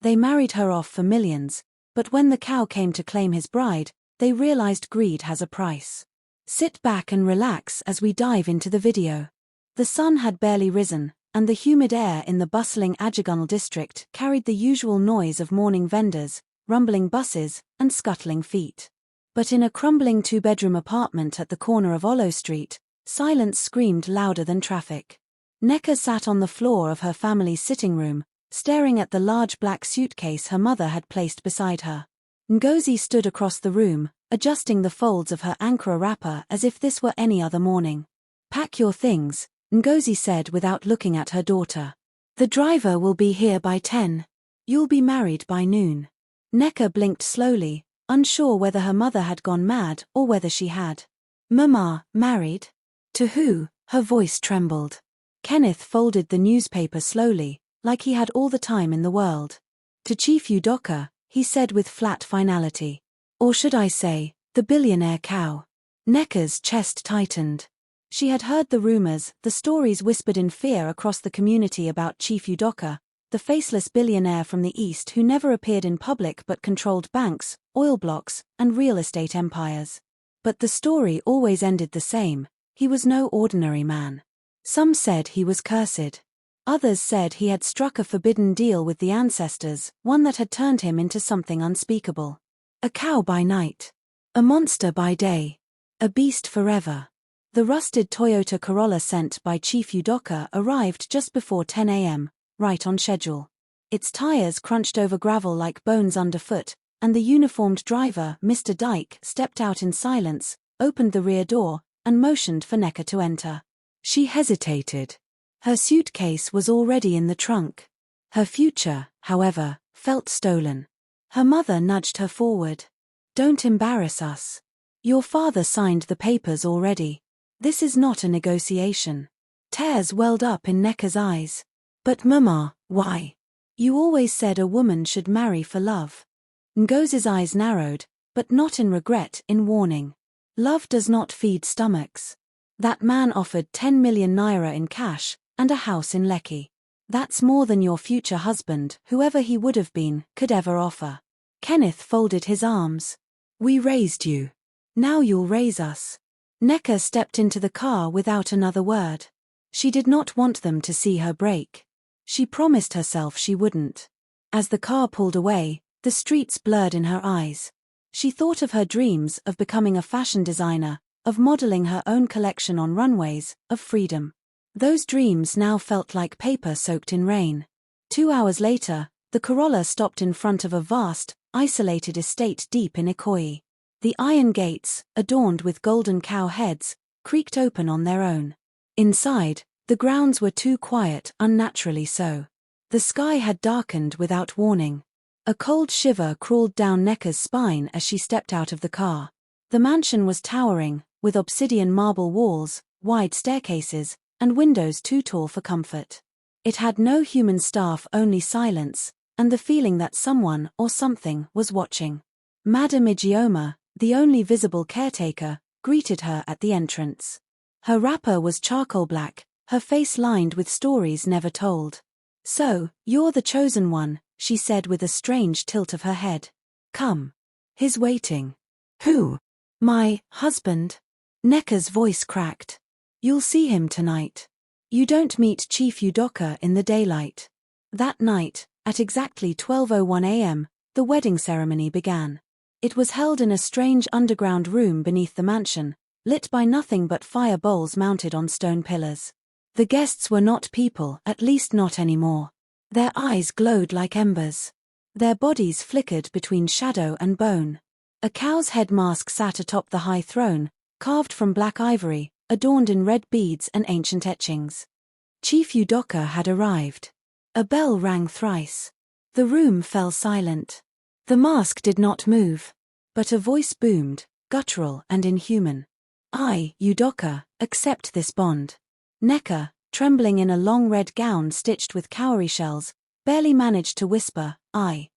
They married her off for millions, but when the cow came to claim his bride, they realized greed has a price. Sit back and relax as we dive into the video. The sun had barely risen, and the humid air in the bustling Ajagunal district carried the usual noise of morning vendors, rumbling buses, and scuttling feet. But in a crumbling two-bedroom apartment at the corner of Ollo Street, silence screamed louder than traffic. Nneka sat on the floor of her family's sitting room, staring at the large black suitcase her mother had placed beside her. Ngozi stood across the room, adjusting the folds of her Ankara wrapper as if this were any other morning. "Pack your things," Ngozi said without looking at her daughter. "The driver will be here by 10. You'll be married by noon." Nneka blinked slowly, unsure whether her mother had gone mad or whether she had. "Mama, married? To who?" Her voice trembled. Kenneth folded the newspaper slowly, like he had all the time in the world. "To Chief Udoka," he said with flat finality. "Or should I say, the billionaire cow?" Nneka's chest tightened. She had heard the rumors, the stories whispered in fear across the community about Chief Udoka, the faceless billionaire from the East who never appeared in public but controlled banks, oil blocks, and real estate empires. But the story always ended the same: he was no ordinary man. Some said he was cursed. Others said he had struck a forbidden deal with the ancestors, one that had turned him into something unspeakable. A cow by night. A monster by day. A beast forever. The rusted Toyota Corolla sent by Chief Udoka arrived just before 10 a.m., right on schedule. Its tires crunched over gravel like bones underfoot, and the uniformed driver, Mr. Dyke, stepped out in silence, opened the rear door, and motioned for Nneka to enter. She hesitated. Her suitcase was already in the trunk. Her future, however, felt stolen. Her mother nudged her forward. "Don't embarrass us. Your father signed the papers already. This is not a negotiation." Tears welled up in Nneka's eyes. "But Mama, why? You always said a woman should marry for love." Ngozi's eyes narrowed, but not in regret, in warning. "Love does not feed stomachs. That man offered 10 million naira in cash, and a house in Lekki. That's more than your future husband, whoever he would have been, could ever offer." Kenneth folded his arms. "We raised you. Now you'll raise us." Nneka stepped into the car without another word. She did not want them to see her break. She promised herself she wouldn't. As the car pulled away, the streets blurred in her eyes. She thought of her dreams of becoming a fashion designer, of modeling her own collection on runways, of freedom. Those dreams now felt like paper soaked in rain. 2 hours later, the Corolla stopped in front of a vast, isolated estate deep in Ikoyi. The iron gates, adorned with golden cow heads, creaked open on their own. Inside, the grounds were too quiet, unnaturally so. The sky had darkened without warning. A cold shiver crawled down Nneka's spine as she stepped out of the car. The mansion was towering, with obsidian marble walls, wide staircases, and windows too tall for comfort. It had no human staff, only silence, and the feeling that someone or something was watching. Madam Ijeoma, the only visible caretaker, greeted her at the entrance. Her wrapper was charcoal black, her face lined with stories never told. "So, you're the chosen one," she said with a strange tilt of her head. "Come. He's waiting." "Who?" "My husband." Nneka's voice cracked. "You'll see him tonight. You don't meet Chief Udoka in the daylight." That night, at exactly 12:01 a.m., the wedding ceremony began. It was held in a strange underground room beneath the mansion, lit by nothing but fire bowls mounted on stone pillars. The guests were not people, at least not anymore. Their eyes glowed like embers. Their bodies flickered between shadow and bone. A cow's head mask sat atop the high throne, carved from black ivory, adorned in red beads and ancient etchings. Chief Udoka had arrived. A bell rang thrice. The room fell silent. The mask did not move. But a voice boomed, guttural and inhuman. "I, Udoka, accept this bond." Nneka, trembling in a long red gown stitched with cowrie shells, barely managed to whisper, I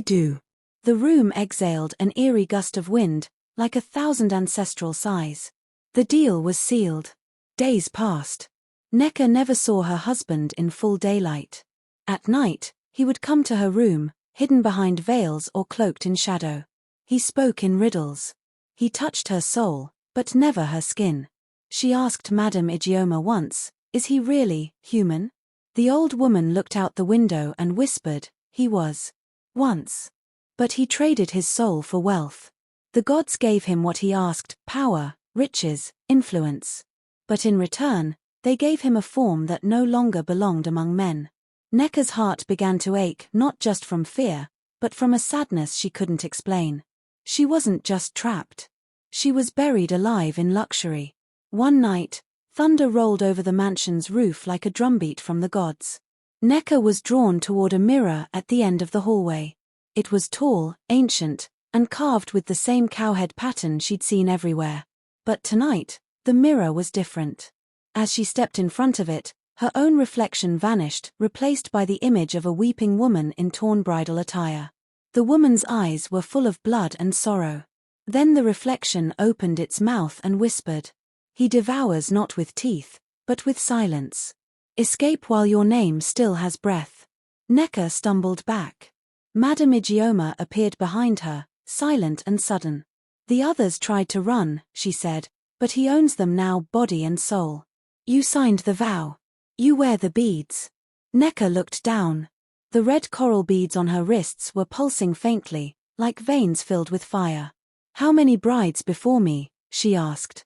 do." The room exhaled an eerie gust of wind, like 1,000 ancestral sighs. The deal was sealed. Days passed. Nneka never saw her husband in full daylight. At night, he would come to her room, hidden behind veils or cloaked in shadow. He spoke in riddles. He touched her soul, but never her skin. She asked Madame Ijeoma once, "Is he really human?" The old woman looked out the window and whispered, "He was. Once. But he traded his soul for wealth. The gods gave him what he asked, power, riches, influence. But in return, they gave him a form that no longer belonged among men." Nneka's heart began to ache, not just from fear, but from a sadness she couldn't explain. She wasn't just trapped. She was buried alive in luxury. One night, thunder rolled over the mansion's roof like a drumbeat from the gods. Nneka was drawn toward a mirror at the end of the hallway. It was tall, ancient, and carved with the same cowhead pattern she'd seen everywhere. But tonight, the mirror was different. As she stepped in front of it, her own reflection vanished, replaced by the image of a weeping woman in torn bridal attire. The woman's eyes were full of blood and sorrow. Then the reflection opened its mouth and whispered, "He devours not with teeth, but with silence. Escape while your name still has breath." Nneka stumbled back. Madame Ijeoma appeared behind her, silent and sudden. "The others tried to run," she said, "but he owns them now, body and soul. You signed the vow. You wear the beads." Nneka looked down. The red coral beads on her wrists were pulsing faintly, like veins filled with fire. "How many brides before me?" she asked.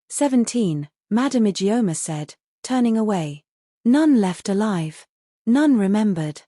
17, Madame Ijeoma said, turning away. "None left alive. None remembered."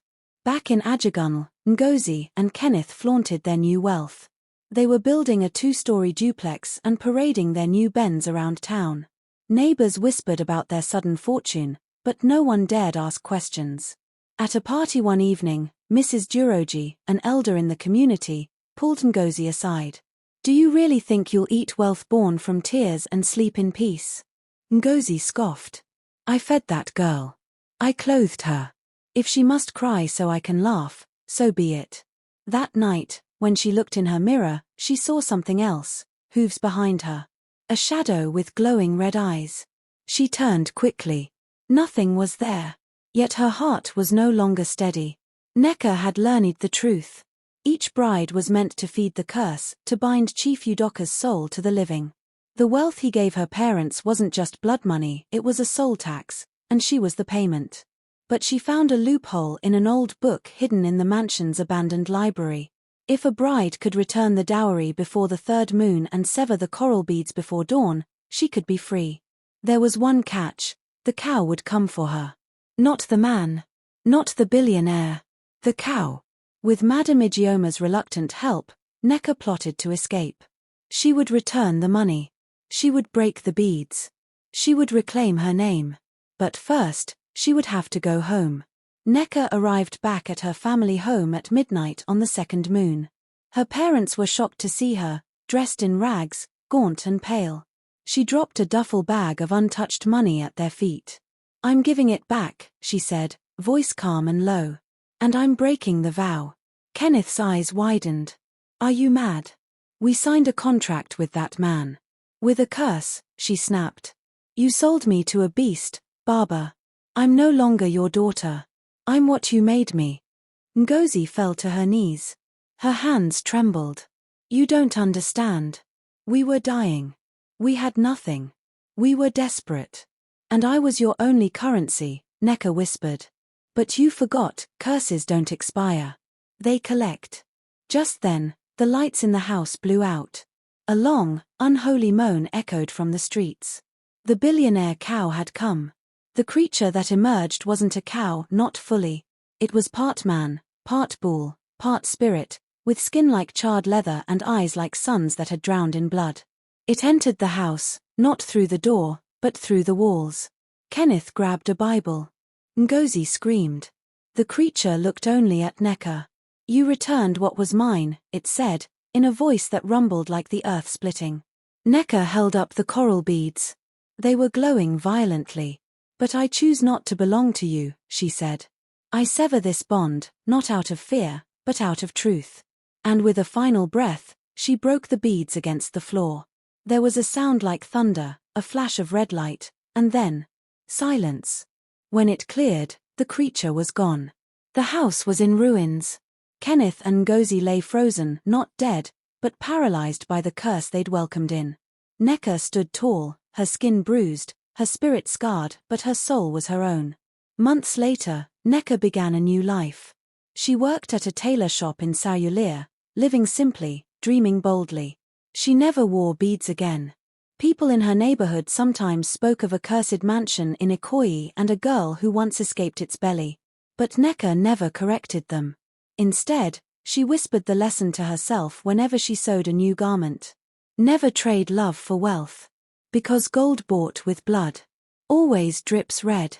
Back in Ajagunle, Ngozi and Kenneth flaunted their new wealth. They were building a 2-story duplex and parading their new Benz around town. Neighbors whispered about their sudden fortune, but no one dared ask questions. At a party one evening, Mrs. Duroji, an elder in the community, pulled Ngozi aside. "Do you really think you'll eat wealth born from tears and sleep in peace?" Ngozi scoffed. "I fed that girl. I clothed her. If she must cry so I can laugh, so be it." That night, when she looked in her mirror, she saw something else, hooves behind her. A shadow with glowing red eyes. She turned quickly. Nothing was there. Yet her heart was no longer steady. Nneka had learned the truth. Each bride was meant to feed the curse, to bind Chief Udoka's soul to the living. The wealth he gave her parents wasn't just blood money, it was a soul tax, and she was the payment. But she found a loophole in an old book hidden in the mansion's abandoned library. If a bride could return the dowry before the 3rd moon and sever the coral beads before dawn, she could be free. There was one catch: the cow would come for her. Not the man. Not the billionaire. The cow. With Madame Ijeoma's reluctant help, Nneka plotted to escape. She would return the money. She would break the beads. She would reclaim her name. But first, she would have to go home. Nneka arrived back at her family home at midnight on the 2nd moon. Her parents were shocked to see her, dressed in rags, gaunt and pale. She dropped a duffel bag of untouched money at their feet. "I'm giving it back," she said, voice calm and low. "And I'm breaking the vow." Kenneth's eyes widened. "Are you mad? We signed a contract with that man." "With a curse," she snapped. "You sold me to a beast, Baba. I'm no longer your daughter. I'm what you made me." Ngozi fell to her knees. Her hands trembled. "You don't understand. We were dying. We had nothing. We were desperate. And I was your only currency," Nneka whispered. "But you forgot, curses don't expire. They collect." Just then, the lights in the house blew out. A long, unholy moan echoed from the streets. The billionaire cow had come. The creature that emerged wasn't a cow, not fully. It was part man, part bull, part spirit, with skin like charred leather and eyes like suns that had drowned in blood. It entered the house, not through the door, but through the walls. Kenneth grabbed a Bible. Ngozi screamed. The creature looked only at Nneka. "You returned what was mine," it said, in a voice that rumbled like the earth splitting. Nneka held up the coral beads. They were glowing violently. "But I choose not to belong to you," she said. "I sever this bond, not out of fear, but out of truth." And with a final breath, she broke the beads against the floor. There was a sound like thunder, a flash of red light, and then silence. When it cleared, the creature was gone. The house was in ruins. Kenneth and Ngozi lay frozen, not dead, but paralyzed by the curse they'd welcomed in. Nneka stood tall, her skin bruised, her spirit scarred, but her soul was her own. Months later, Nneka began a new life. She worked at a tailor shop in Surreal, living simply, dreaming boldly. She never wore beads again. People in her neighborhood sometimes spoke of a cursed mansion in Ikoyi and a girl who once escaped its belly. But Nneka never corrected them. Instead, she whispered the lesson to herself whenever she sewed a new garment. Never trade love for wealth. Because gold bought with blood always drips red.